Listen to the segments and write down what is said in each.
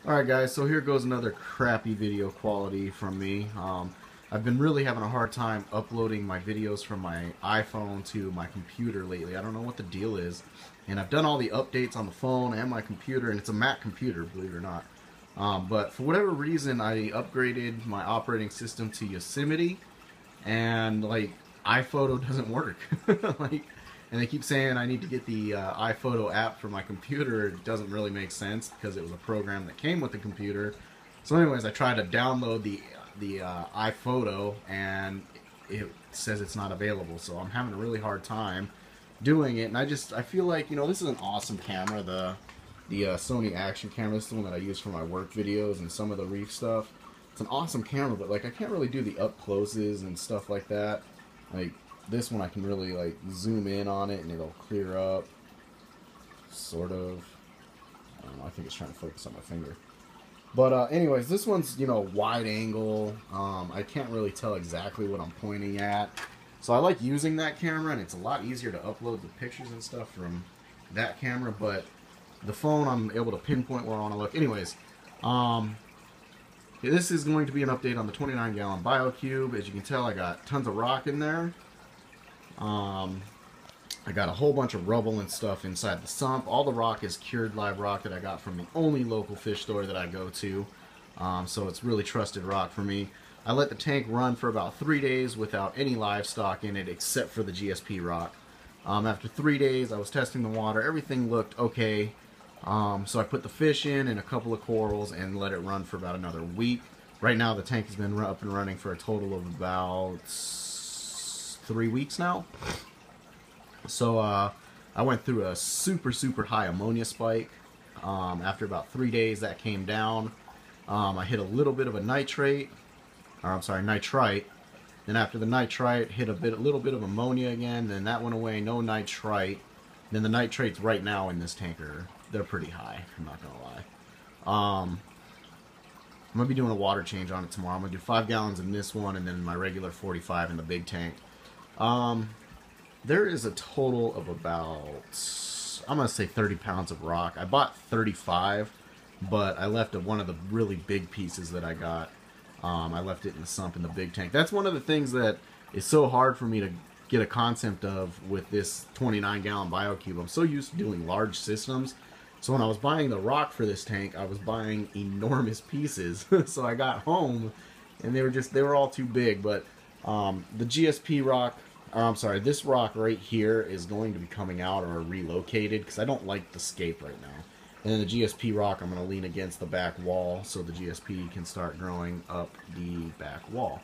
Alright guys, so here goes another crappy video quality from me. I've been really having a hard time uploading my videos from my iPhone to my computer lately. I don't know what the deal is. And I've done all the updates on the phone and my computer, and it's a Mac computer, believe it or not. But for whatever reason, I upgraded my operating system to Yosemite, and like iPhoto doesn't work. And they keep saying I need to get the iPhoto app for my computer. It doesn't really make sense because it was a program that came with the computer. So anyways, I tried to download the iPhoto and it says it's not available. So I'm having a really hard time doing it. And I feel like, you know, this is an awesome camera, the Sony action camera. This is the one that I use for my work videos and some of the reef stuff. It's an awesome camera, but like I can't really do the up closes and stuff like that. Like this one I can really like zoom in on it and it'll clear up, sort of. I don't know, I think it's trying to focus on my finger. But anyways, this one's, you know, wide angle. I can't really tell exactly what I'm pointing at. So I like using that camera, and it's a lot easier to upload the pictures and stuff from that camera, but the phone I'm able to pinpoint where I want to look. Anyways, this is going to be an update on the 29-gallon BioCube. As you can tell, I got tons of rock in there. I got a whole bunch of rubble and stuff inside the sump. All the rock is cured live rock that I got from the only local fish store that I go to. So it's really trusted rock for me. I let the tank run for about 3 days without any livestock in it except for the GSP rock. After 3 days, I was testing the water. Everything looked okay. So I put the fish in and a couple of corals and let it run for about another week. Right now the tank has been up and running for a total of about 3 weeks now. So I went through a super high ammonia spike. After about 3 days that came down. I hit a little bit of a nitrite. Then after the nitrite, hit a little bit of ammonia again. Then that went away, no nitrite. Then the nitrates right now in this tanker, they're pretty high, I'm not gonna lie. I'm gonna be doing a water change on it tomorrow. I'm gonna do 5 gallons in this one and then my regular 45 in the big tank. There is a total of about, I'm gonna say 30 pounds of rock. I bought 35, but I left one of the really big pieces that I got. I left it in the sump in the big tank. That's one of the things that is so hard for me to get a concept of with this 29-gallon BioCube. I'm so used to doing large systems. So when I was buying the rock for this tank, I was buying enormous pieces. So I got home and they were all too big. But the GSP rock, this rock right here is going to be coming out or relocated because I don't like the scape right now. And then the GSP rock, I'm going to lean against the back wall so the GSP can start growing up the back wall.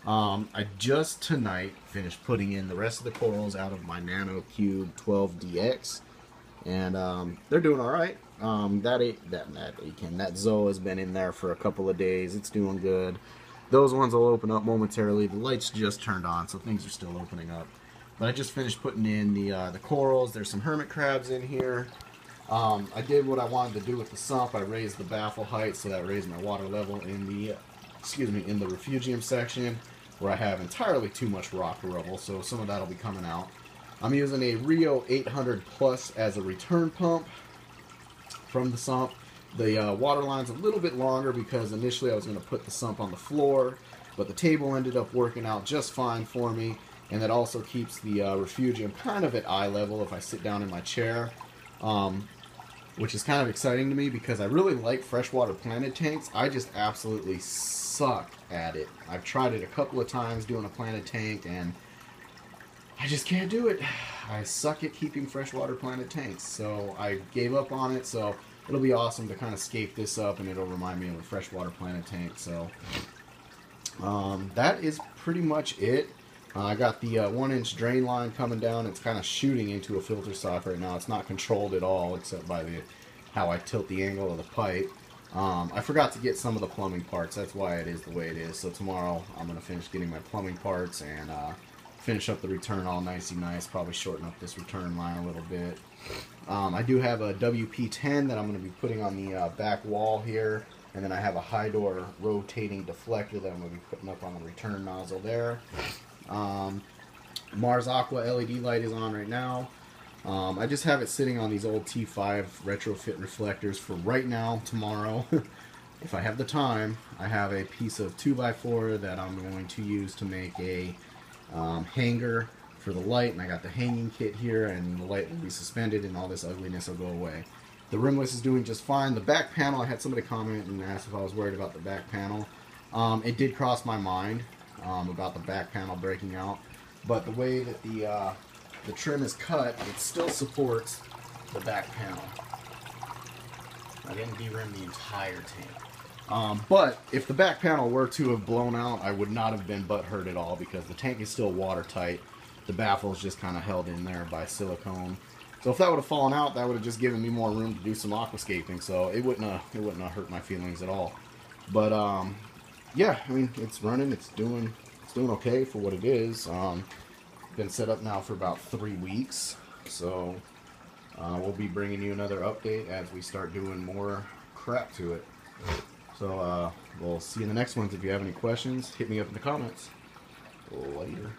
I just tonight finished putting in the rest of the corals out of my Nano Cube 12DX, and they're doing all right. That Zoa has been in there for a couple of days. It's doing good. Those ones will open up momentarily. The lights just turned on, so things are still opening up. But I just finished putting in the corals. There's some hermit crabs in here. I did what I wanted to do with the sump. I raised the baffle height, so that raised my water level in the in the refugium section, where I have entirely too much rock rubble, so some of that will be coming out. I'm using a Rio 800 Plus as a return pump from the sump. The water line's a little bit longer because initially I was going to put the sump on the floor, but the table ended up working out just fine for me, and that also keeps the refugium kind of at eye level if I sit down in my chair, which is kind of exciting to me because I really like freshwater planted tanks. I just absolutely suck at it. I've tried it a couple of times doing a planted tank, and I just can't do it. I suck at keeping freshwater planted tanks, so I gave up on it. So it'll be awesome to kind of scape this up, and it'll remind me of a freshwater planted tank. So that is pretty much it. I got the 1-inch drain line coming down. It's kind of shooting into a filter sock right now. It's not controlled at all except by how I tilt the angle of the pipe. I forgot to get some of the plumbing parts. That's why it is the way it is. So tomorrow I'm going to finish getting my plumbing parts and finish up the return all nicey nice. Probably shorten up this return line a little bit. I do have a WP10 that I'm going to be putting on the back wall here. And then I have a high door rotating deflector that I'm going to be putting up on the return nozzle there. Mars Aqua LED light is on right now. I just have it sitting on these old T5 retrofit reflectors for right now. Tomorrow, if I have the time, I have a piece of 2x4 that I'm going to use to make a hanger for the light, and I got the hanging kit here, and the light will be suspended and all this ugliness will go away. The rimless is doing just fine. The back panel, I had somebody comment and ask if I was worried about the back panel. It did cross my mind about the back panel breaking out, but the way that the trim is cut, it still supports the back panel. I didn't de-rim the entire tank. But if the back panel were to have blown out, I would not have been butthurt at all because the tank is still watertight. The baffle is just kind of held in there by silicone. So if that would have fallen out, that would have just given me more room to do some aquascaping. So it wouldn't have hurt my feelings at all. But yeah, I mean, it's running. It's doing okay for what it is. Been set up now for about 3 weeks, so we'll be bringing you another update as we start doing more crap to it. So we'll see you in the next ones. If you have any questions, hit me up in the comments. Later.